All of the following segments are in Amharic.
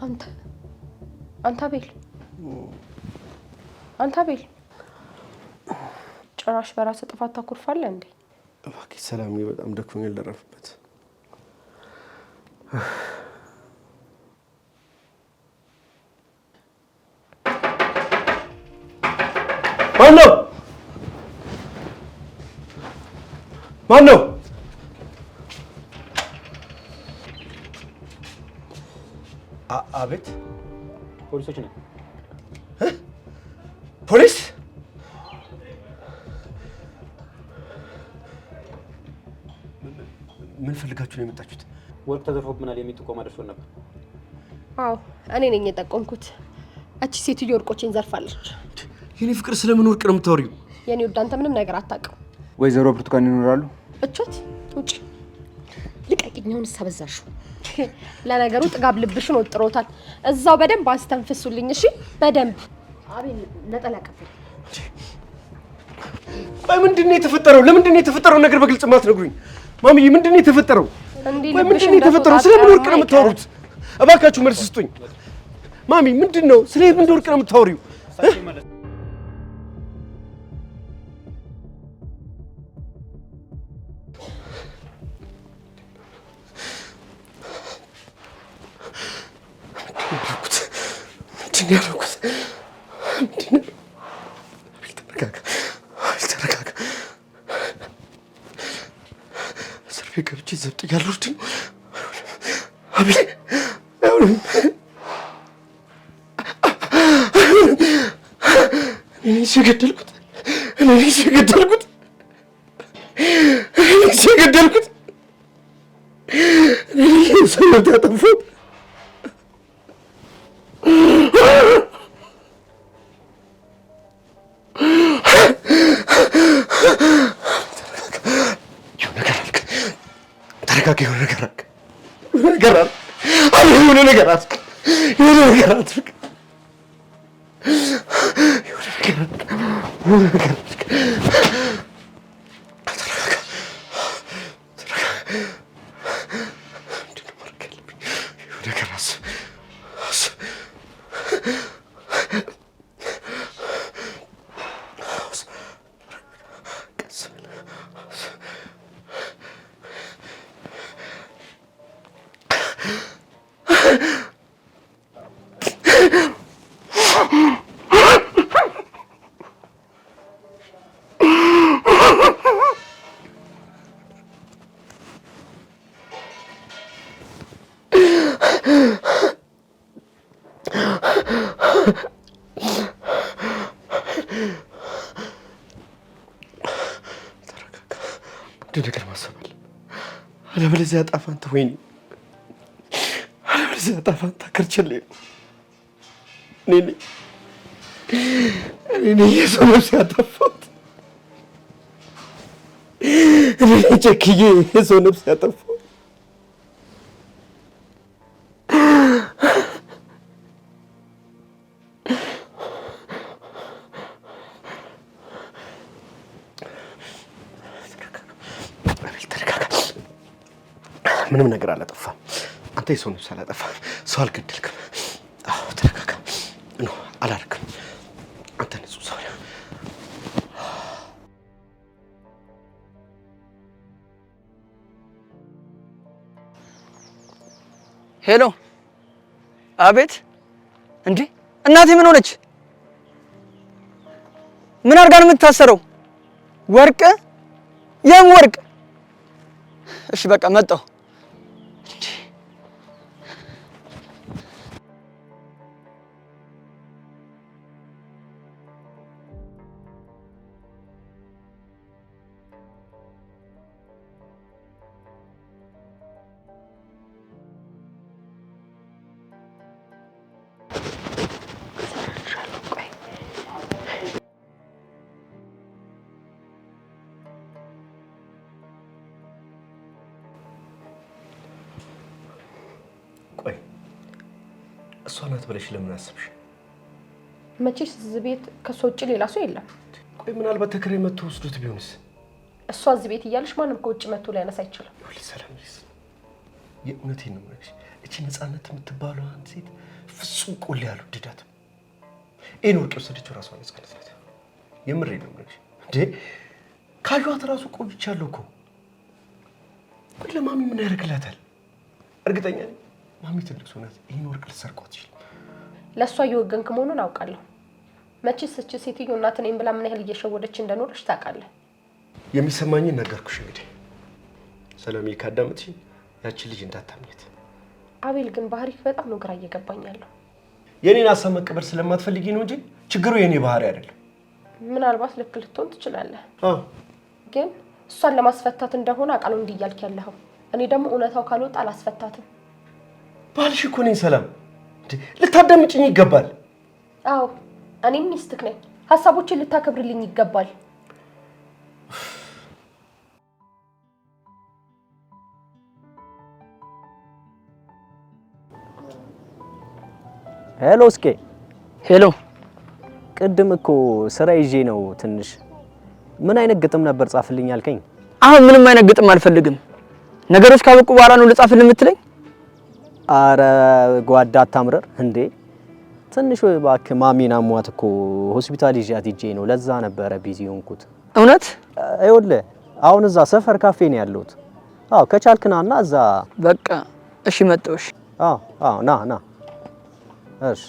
አንተ አቤል ጭራሽ በራስ ጥፋት ታኩርፋለህ እንዴ? እባክሽ ሰላም በጣም ደክሞኛል ልረፍበት። ማነው? አቤት ፖሊሶች ነን። ፖሊስ? ምን ፈልጋችሁ ነው የመጣችሁት? ወርቅ ተዘርፎብናል የሚል ጥቆማ ደርሶን ነበር። አዎ እኔ ነኝ የጠቆምኩት። እቺ ሴትዮ ወርቆችን ዘርፋለች። የኔ ፍቅር ስለምን ወርቅ ነው የምታወሪው? የኔ ውድ አንተ ምንም ነገር አታውቅም። ወይዘሮ ብርቱካን ይኖራሉ? እቾት ውጪ ልቀቂኛውን ሰበዛሹ። ለነገሩ ጥጋብ ልብሽን ወጥሮታል። እዛው በደንብ አስተንፍሱልኝ እሺ? በደንብ አቤል ነጠላ ቀፈል። አይ ምንድነው የተፈጠረው? ለምንድነው የተፈጠረው ነገር በግልጽ ማትነግሩኝ? ማሚዬ ምንድነው የተፈጠረው? ምንድነው የተፈጠረው? ስለምን ወርቅ ነው የምታወሩት? እባካችሁ መልስ ስጡኝ። ማሚ ምንድነው? ስለምን ወርቅ ነው የምታወሪው? ገብቼ ዘብጥ ያሉት አቤል አይሆንም። እኔ ገደልኩት። እኔ ሰው ያጠፋሁት የሆነ ነገር ነገር ማሰብ አለ። አለበለዚያ ጣፋንታ ወይኔ አለበለዚያ ጣፋንታ ከርቸሌ እኔ የሰው ነፍስ ያጠፋሁት እኔ ጨክዬ የሰው ነፍስ ያጠፋሁት። ምንም ነገር አላጠፋም። አንተ የሰው ነፍስ አላጠፋም። ሰው አልገደልክም። አዎ ተረጋጋ። ኖ አላደርግም። አንተ ንጹህ ሰው ነህ። ሄሎ። አቤት። እንዴ እናቴ ምን ሆነች? ምን አድርጋ ነው የምትታሰረው? ወርቅ? የም ወርቅ? እሺ በቃ መጣሁ። ቆይ እሷ ናት ብለሽ ለምን አሰብሽ? መቼስ እዚህ ቤት ከሷ ውጭ ሌላ ሰው የለም። ቆይ ምናልባት ተከራይ መጥቶ ወስዶት ቢሆንስ? እሷ እዚህ ቤት እያለሽ ማንም ከውጭ መጥቶ ሊያነሳ አይችልም። ሰላም የእውነቴን ነው የምልሽ። እቺ ነፃነት የምትባለው አንድ ሴት ፍጹም ቆሌ አልወደዳትም። ይሄን ወርቅ የወሰደችው ራሷ ነፃነት ናት። የምሬን ነው የምልሽ። እንዴ ካዩት ራሱ ቆይቻለሁ እኮ። ግን ለማሚ ምን ያደርግላታል? እርግጠኛ ነኝ ማሚ ትልቅ ሰው ናት። ይሄን ወርቅ ልትሰርቀው አትችልም። ለእሷ እየወገንክ መሆኑን አውቃለሁ። መቼስ እቺ ሴትዮ እናት ነኝ ብላ ምን ያህል እየሸወደች እንደኖረች ታውቃለህ። የሚሰማኝን ነገርኩሽ። እንግዲህ ሰላምዬ ካዳመጥሽኝ ያቺን ልጅ እንዳታምኘት። አቤል ግን ባህሪክ በጣም ነው ግራ እየገባኝ ያለው። የኔን ሀሳብ መቀበል ስለማትፈልጊ ነው እንጂ ችግሩ የኔ ባህሪ አይደለም። ምናልባት ልክ ልትሆን ትችላለህ። አዎ ግን እሷን ለማስፈታት እንደሆነ አውቃለሁ እንዲህ እያልክ ያለኸው። እኔ ደግሞ እውነታው ካልወጣ አላስፈታትም። ባልሽ እኮ ነኝ ሰላም። ልታዳምጪኝ ይገባል። አዎ እኔም ሚስትክ ነኝ። ሀሳቦችን ልታከብርልኝ ይገባል። ሄሎ እስኬ። ሄሎ። ቅድም እኮ ስራ ይዤ ነው ትንሽ። ምን አይነት ግጥም ነበር ጻፍልኝ አልከኝ? አሁን ምንም አይነት ግጥም አልፈልግም። ነገሮች ካበቁ በኋላ ነው ልጻፍልህ የምትለኝ? አረ ጓዳ አታምረር እንዴ። ትንሽ እባክህ ማሚን አሟት እኮ ሆስፒታል ይዣት ሂጄ ነው። ለዛ ነበረ ቢዚ ሆንኩት። እውነት? ይኸውልህ አሁን እዛ ሰፈር ካፌ ነው ያለሁት። አዎ ከቻልክናና እዛ። በቃ እሺ መጣሁ። እሺ አዎ ና እሺ።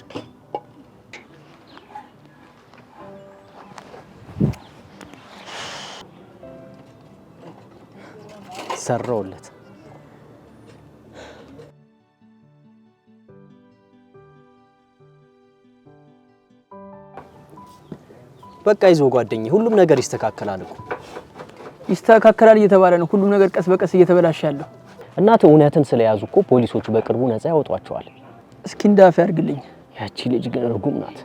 ሰራውለት። በቃ ይዞ ጓደኛዬ ሁሉም ነገር ይስተካከላል እኮ። ይስተካከላል እየተባለ ነው ሁሉም ነገር ቀስ በቀስ እየተበላሸ ያለው። እናት እውነትን ስለያዙ እኮ ፖሊሶቹ በቅርቡ ነፃ ያወጧቸዋል። እስኪ እንዳፍ ያርግልኝ። ያቺ ልጅ ግን እርጉም ናት።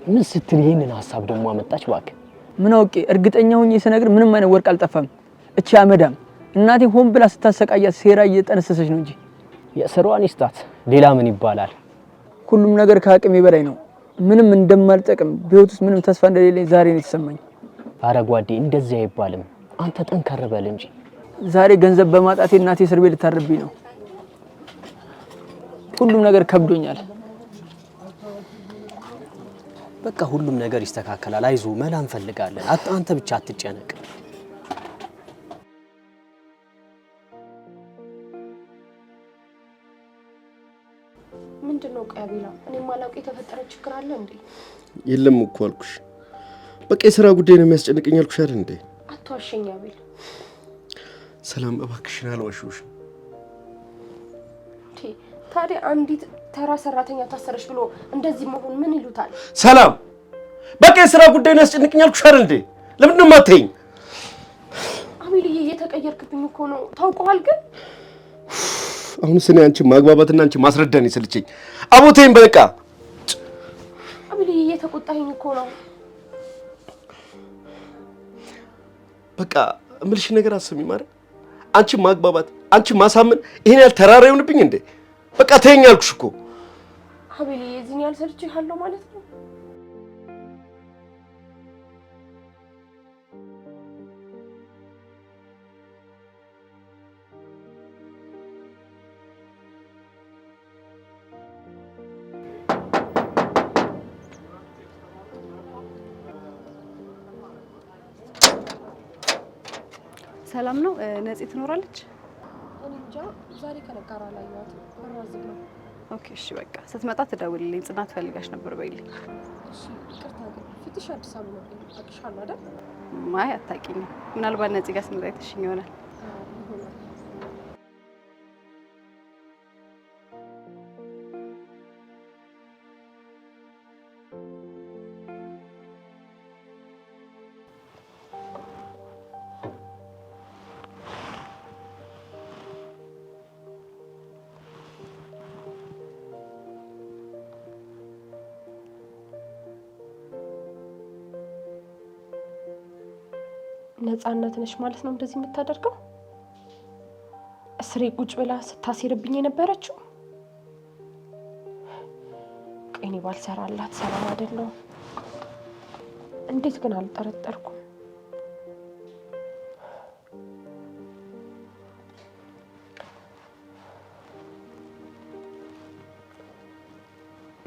ምን ስትል ይሄንን ሐሳብ ደግሞ አመጣች እባክህ? ምን አውቄ። እርግጠኛ ሆኜ ስነግር ምንም አይነት ወርቅ አልጠፋም። እቺ አመዳም እናቴ ሆን ብላ ስታሰቃያት ሴራ እየጠነሰሰች ነው እንጂ የስራዋን ይስጣት። ሌላ ምን ይባላል? ሁሉም ነገር ከአቅሜ በላይ ነው። ምንም እንደማልጠቅም በህይወት ውስጥ ምንም ተስፋ እንደሌለኝ ዛሬ ነው የተሰማኝ። አረ ጓዴ እንደዚህ አይባልም። አንተ ጠንከር በል እንጂ። ዛሬ ገንዘብ በማጣቴ እናቴ እስር ቤት ልታርብኝ ነው። ሁሉም ነገር ከብዶኛል። በቃ ሁሉም ነገር ይስተካከላል። አይዞ መላ እንፈልጋለን። አንተ ብቻ አትጨነቅ። ምንድነው ቀቢላ? እኔ ማላውቅ የተፈጠረ ችግር አለ እንዴ? የለም እኮ አልኩሽ። በቃ የሥራ ጉዳይ ነው የሚያስጨንቀኝ አልኩሽ አይደል እንዴ? አትዋሸኝ አቤል። ሰላም እባክሽን አልዋሽውሽ። ታዲያ አንዲት ተራ ሰራተኛ ታሰረች ብሎ እንደዚህ መሆን ምን ይሉታል? ሰላም በቃ የሥራ ጉዳይ ነው ያስጨንቀኝ አልኩሽ አይደል እንዴ? ለምንድን ነው የማትይኝ? አቤልዬ እየተቀየርክብኝ እኮ ነው ታውቀዋል። ግን አሁን ስለ አንቺ ማግባባትና አንቺ ማስረዳን ይሰልችኝ። አቦቴን በቃ አቤልዬ እየተቆጣኸኝ እኮ ነው። በቃ እምልሽ ነገር አስሚ ማለት አንቺ ማግባባት አንቺ ማሳመን ይሄን ያህል ተራራ ይሆንብኝ እንዴ? በቃ ተይኝ አልኩሽ እኮ። አቤልዬ እዚህን ያልሰርችሃለሁ ማለት ነው? ሰላም ነው። ነፂ ትኖራለች? እኔ እንጃ ዛሬ ከነጋራ ላይዋት ወራዝም ነው። ኦኬ እሺ በቃ ስትመጣ ትደውልልኝ። ጽናት ፈልጋሽ ነበር በይልኝ። እሺ ይቅርታ ግን ፍትሽ አዲስ አበባ ነው አቅሻለሁ አይደል? ማይ አታውቂኝም። ምናልባት ነፂ ጋር ስመጣ አይተሽኝ ይሆናል። ነፃነት ነሽ ማለት ነው እንደዚህ የምታደርገው? እስሬ ቁጭ ብላ ስታሲርብኝ የነበረችው ቀኔ ባልሰራላት ሰላም አይደለም። እንዴት ግን አልጠረጠርኩም?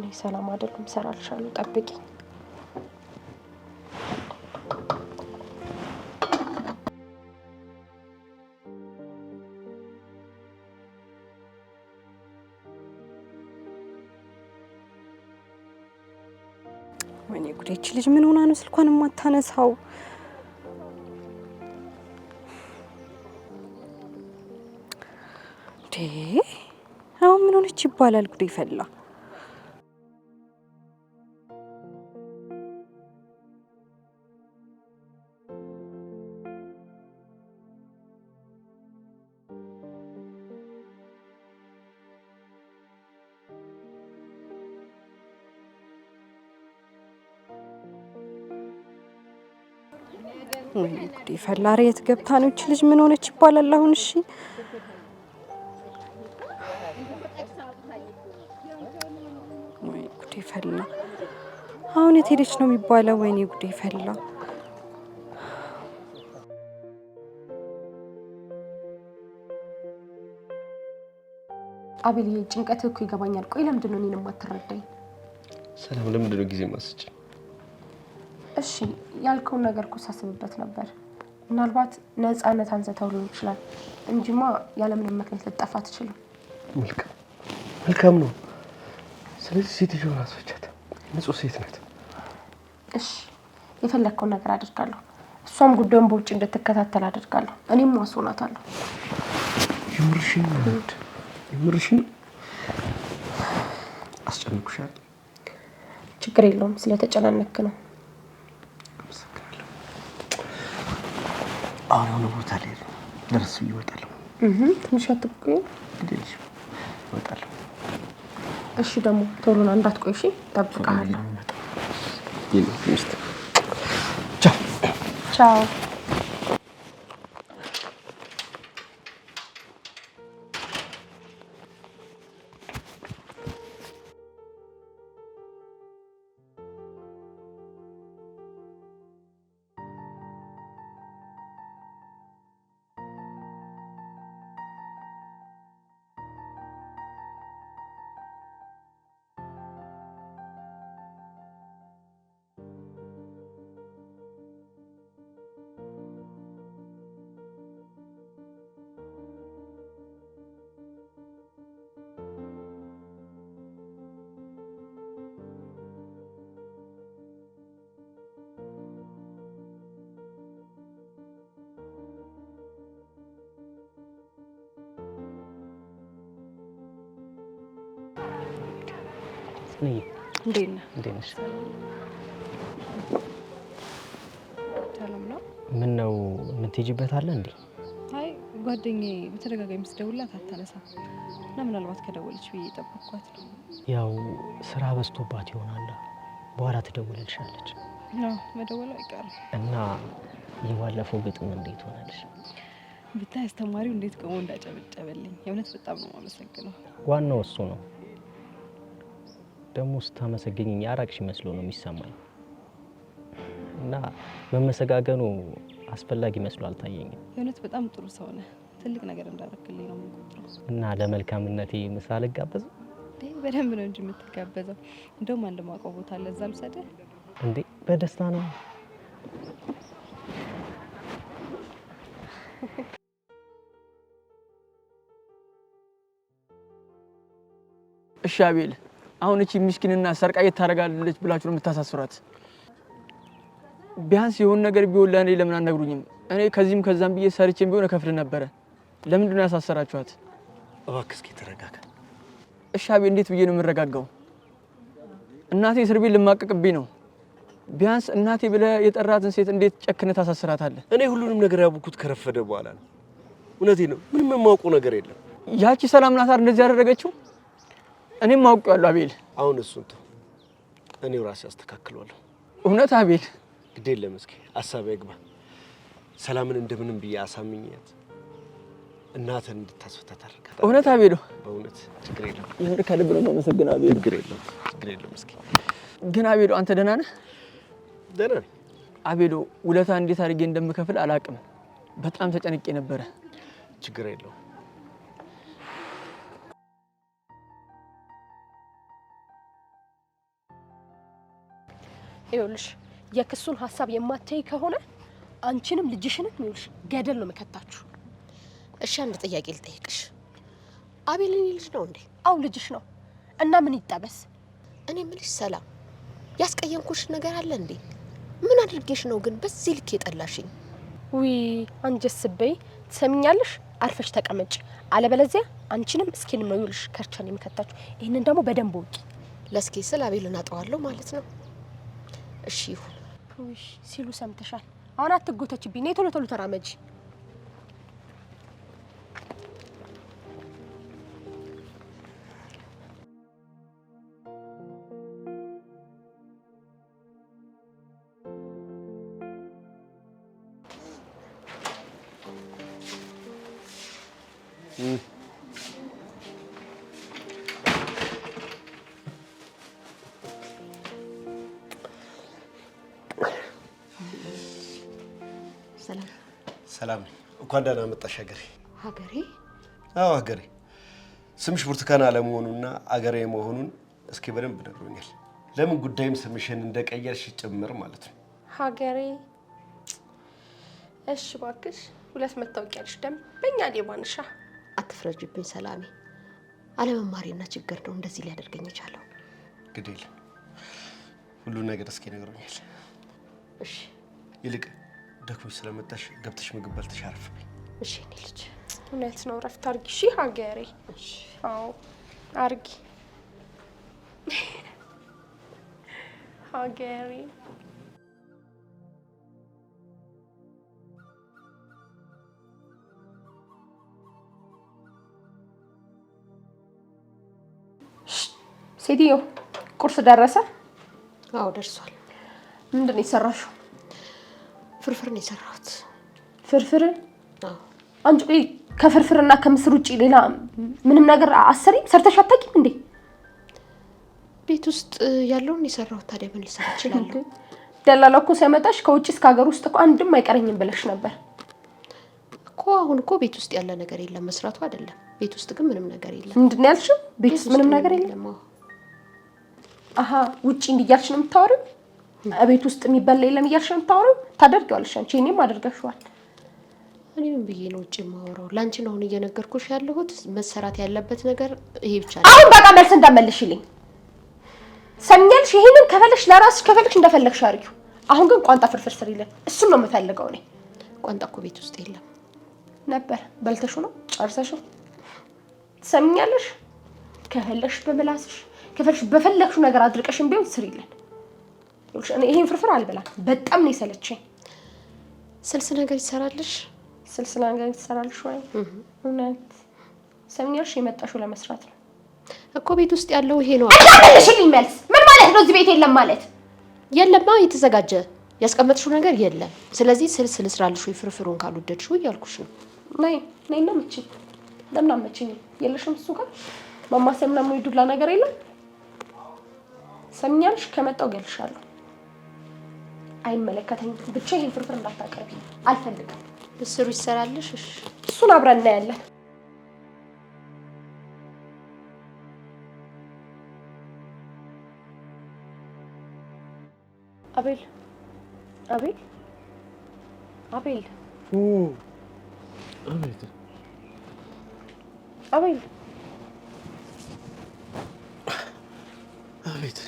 እኔ ሰላም አይደለም ሰራልሻለሁ ጠብቂ ወይኔ ጉዴች ልጅ ምን ሆና ነው ስልኳን የማታነሳው? አሁን ምን ሆነች ይባላል? ጉዴ ፈላ። ጉዴ ፈላ። ኧረ የት ገብታ ነው እቺ ልጅ? ምን ሆነች ይባላል አሁን? እሺ ጉዴ ፈላ። አሁን የት ሄደች ነው የሚባለው? ወይኔ ጉዴ ፈላ። አቤልዬ ጭንቀትህ እኮ ይገባኛል። ቆይ ለምንድን ነው እኔን የማትረዳኝ? ሰላም ለምንድን ነው ጊዜ ማስጭ? እሺ ያልከውን ነገር እኮ ሳስብበት ነበር። ምናልባት ነፃነት አንዘታው ሊሆን ይችላል እንጂማ ያለምንም ምክንያት ልጠፋ አትችልም። መልካም ነው። ስለዚህ ሴትዮዋን አስፈቻት። ንጹህ ሴት ናት። እሺ የፈለግከውን ነገር አድርጋለሁ። እሷም ጉዳዩን በውጭ እንድትከታተል አድርጋለሁ። እኔም ዋስሆናታለሁ። የምርሽን አስጨንቁሻል? ችግር የለውም ስለተጨናነክ ነው። አሁን የሆነ ቦታ ላይ ደርስ ይወጣለሁ። ትንሽ አትቆይ። ይወጣለሁ። እሺ ደግሞ ቶሎ ና እንዳትቆይ። እሺ እጠብቅሃለሁ። ቻው። እንዴት ነሽ? ሰላም ነው? ምን ነው የምትሄጂበት አለ እንዴ? አይ ጓደኛዬ በተደጋጋሚ ስደውልላት አታነሳም እና ምናልባት ከደወለች ብዬ እየጠበቅኳት ነው። ያው ስራ በዝቶባት ይሆናል። በኋላ ትደውልልሻለች። አዎ መደወሉ አይቀርም። እና የባለፈው ግጥም እንዴት ሆነልሽ? ብታይ አስተማሪው እንዴት ቆሞ እንዳጨበጨበልኝ የእውነት በጣም ነው የማመሰግነው። ዋናው እሱ ነው። ደግሞ ስታመሰግኝኝ ያራቅሽ መስሎ ነው የሚሰማኝ እና መመሰጋገኑ አስፈላጊ መስሎ አልታየኝም። የእውነት በጣም ጥሩ ሰው ነህ። ትልቅ ነገር እንዳደረክልኝ ነው የምቆጥረው። እና ለመልካምነቴ ምሳ ልጋበዝ? በደንብ ነው እንጂ የምትጋበዘው። እንደውም አንድ ማውቀው ቦታ አለ፣ እዛ ልውሰድህ። እንዴ በደስታ ነው። እሺ አቤል፣ አሁን እቺ ምስኪንና ሰርቃ የታረጋለች ብላችሁ ነው የምታሳስሯት? ቢያንስ የሆነ ነገር ቢሆን ለኔ ለምን አነግሩኝም? እኔ ከዚህም ከዛም ብዬ ሰርቼም ቢሆን ከፍል ነበረ። ለምንድን ነው ያሳሰራችኋት? እባክህ እስኪ ተረጋጋ። እሺ አቤል፣ እንዴት ብዬ ነው የምረጋጋው? እናቴ እስር ቤት ልማቀቅብኝ ነው። ቢያንስ እናቴ ብለህ የጠራትን ሴት እንዴት ጨክነህ ታሳስራታለህ? እኔ ሁሉንም ነገር ያወቅሁት ከረፈደ በኋላ ነው። እውነቴን ነው። ምንም የማውቀው ነገር የለም። ያቺ ሰላም ናት እንደዚህ ያደረገችው? እኔም አውቄዋለሁ አቤል። አሁን እሱን ተው፣ እኔው ራሴ አስተካክለዋለሁ። እውነት አቤል? ግድ የለም እስኪ ሀሳብ ይግባ። ሰላምን እንደምንም ብዬ አሳምኛት እናትን እንድታስፈታ ታደርጋለህ። እውነት አቤል? በእውነት ችግር የለም። የምር ከልብ ነው የማመሰግነው አቤል። ችግር የለም። እስኪ ግን አቤል አንተ ደህና ነህ? ደህና ነኝ አቤል። ውለታ እንዴት አድርጌ እንደምከፍል አላውቅም። በጣም ተጨንቄ ነበረ። ችግር የለውም። ይኸውልሽ የክሱን ሐሳብ የማታይ ከሆነ አንቺንም ልጅሽንም ይኸውልሽ ገደል ነው መከታችሁ። እሺ አንድ ጥያቄ ልጠይቅሽ። አቤል የኔ ልጅ ነው እንዴ? አው ልጅሽ ነው እና ምን ይጠበስ? እኔ ምልሽ ሰላም፣ ያስቀየምኩሽ ነገር አለ እንዴ? ምን አድርጌሽ ነው ግን በዚህ ልክ የጠላሽኝ? ውይ አንጀስ በይ ትሰሚኛለሽ? አርፈሽ ተቀመጭ፣ አለበለዚያ አንቺንም እስኪንም ነው ይኸውልሽ ከርቸን የሚከታችሁ። ይሄንን ደግሞ በደንብ ወቂ። ለስኪ ስለ አቤልን አጣዋለሁ ማለት ነው። እሺ ይሁን። ውይ ሲሉ ሰምተሻል። አሁን አትጎተችብኝ። ነይ ቶሎ ቶሎ ተራመጂ። ሰላም ነኝ። እንኳን ደህና መጣሽ ሀገሬ። ሀገሬ? አዎ ሀገሬ። ስምሽ ብርቱካን አለመሆኑና አገሬ መሆኑን እስኪ በደንብ ነግሮኛል። ለምን ጉዳይም ስምሽን እንደቀየርሽ ጭምር ማለት ነው። ሀገሬ እሺ እባክሽ፣ ሁለት መታወቂያለሽ ደንበኛ ሌባ ነሽ። አትፍረጅብኝ ሰላሜ። አለመማሪና ችግር ነው እንደዚህ ሊያደርገኝ የቻለው። ግዴል ሁሉ ነገር እስኪ ነግሮኛል። እሺ ይልቅ ደክሞሽ ስለመጣሽ ገብተሽ ምግብ በልተሽ አረፍ በይ። እሺ እኔ ልጅ እውነት ነው። ረፍት አርጊ። እሺ ሀገሬ። አዎ አርጊ ሀገሬ። ሴትዮ ቁርስ ደረሰ? አዎ ደርሷል። ምንድን ነው የሰራሽው? ፍርፍር ነው የሰራሁት። ፍርፍር? አዎ። አንቺ ቆይ ከፍርፍርና ከምስር ውጪ ሌላ ምንም ነገር አሰሪም ሰርተሽ አታውቂም እንዴ? ቤት ውስጥ ያለውን የሰራሁት። ታዲያ ምን ልሰራ እችላለሁ? ደላላው እኮ ሲያመጣሽ ከውጪ እስከ ሀገር ውስጥ እኮ አንድም አይቀረኝም ብለሽ ነበር እኮ። አሁን እኮ ቤት ውስጥ ያለ ነገር የለም፣ መስራቱ አይደለም። ቤት ውስጥ ግን ምንም ነገር የለም። ምንድን ነው ያልሽው? ቤት ውስጥ ምንም ነገር የለም? አሀ ውጪ እንዲያልሽ ነው የምታወሪው? ቤት ውስጥ የሚበላ የለም እያልሽ ነው የምታወሪው? ታደርጊዋለሽ አንቺ፣ እኔም አደርጋሽዋል። እኔ ምን ብዬ ነው ውጪ የማወራው? ላንቺ ነው አሁን እየነገርኩሽ ያለሁት። መሰራት ያለበት ነገር ይሄ ብቻ ነው። አሁን በቃ መልስ እንዳመልሽልኝ ሰምኛልሽ። ይሄንን ከፈለሽ ለራስሽ ከፈለሽ እንደፈለግሽ አድርጊው። አሁን ግን ቋንጣ ፍርፍር ስሪልን፣ እሱን ነው የምፈልገው እኔ። ቋንጣ እኮ ቤት ውስጥ የለም ነበር። በልተሽው ነው ጨርሰሽው? ሰምኛልሽ። ከፈለሽ በመላስሽ ከፈለሽ በፈለግሽው ነገር አድርቀሽም ቢሆን ስሪልን። እኔ ይሄን ፍርፍር አልበላም፣ በጣም ነው የሰለቸኝ። ስልስ ነገር ይሰራልሽ? ስልስ ነገር ይሰራልሽ ወይ? እውነት ሰምኛልሽ። የመጣሽው ለመስራት ነው እኮ። ቤት ውስጥ ያለው ይሄ ነው። አታመልሽልኝ መልስ። ምን ማለት ነው? እዚህ ቤት የለም ማለት? የለማ፣ የተዘጋጀ ያስቀመጥሽው ነገር የለም። ስለዚህ ስልስ ልስራልሽ ወይ ፍርፍሩን ካልወደድሽው እያልኩሽ ነው። ነይ ነይ እና መችኝ። ለምን አመችኝ? የለሽም እሱ ጋር ማማሰል ምናምን ይዱላ ነገር የለም። ሰምኛልሽ። ከመጣው ገልሻለሁ። አይመለከተኝም። ብቻ ይሄን ፍርፍር እንዳታቀርቢ አልፈልግም። ምስሩ ይሰራልሽ? እሺ እሱን አብረን እናያለን። አቤል አቤል አቤል አቤት አቤል አቤት።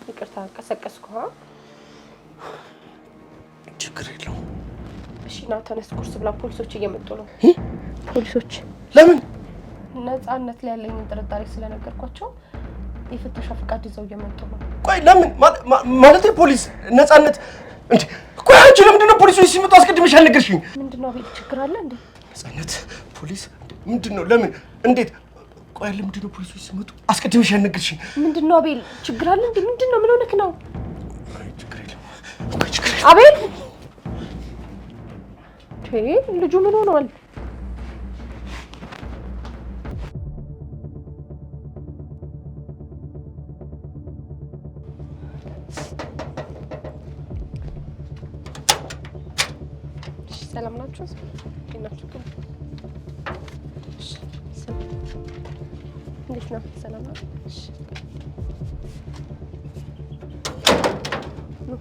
ይቅርታ ቀሰቀስኩ። ችግር የለውም። እሺ ና ተነስ፣ ቁርስ ብላ። ፖሊሶች እየመጡ ነው። ፖሊሶች? ለምን? ነፃነት ላይ ያለኝን ጥርጣሬ ስለነገርኳቸው የፍተሻ ፈቃድ ይዘው እየመጡ ነው። ቆይ ለምን ማለት ፖሊስ ነፃነት እንዴ? ቆይ አንቺ ለምንድን ነው ፖሊሶች ሲመጡ አስቀድመሽ አልነገርሽኝ? ምንድነው አቤል ችግር አለ እንዴ? ነፃነት ፖሊስ ምንድነው? ለምን? እንዴት? ቆይ ለምንድን ነው ፖሊሶች ሲመጡ አስቀድመሽ አልነገርሽኝ? ምንድነው አቤል ችግር አለ እንዴ? ምንድነው? ምን ሆነክ ነው? አይ ችግር የለም። ቆይ ችግር የለም። አቤል ልጁ ምን ሆኗል? ሰላም ናችሁ? ናችሁ? እንዴት ነው? ሰላም ነው? ነው።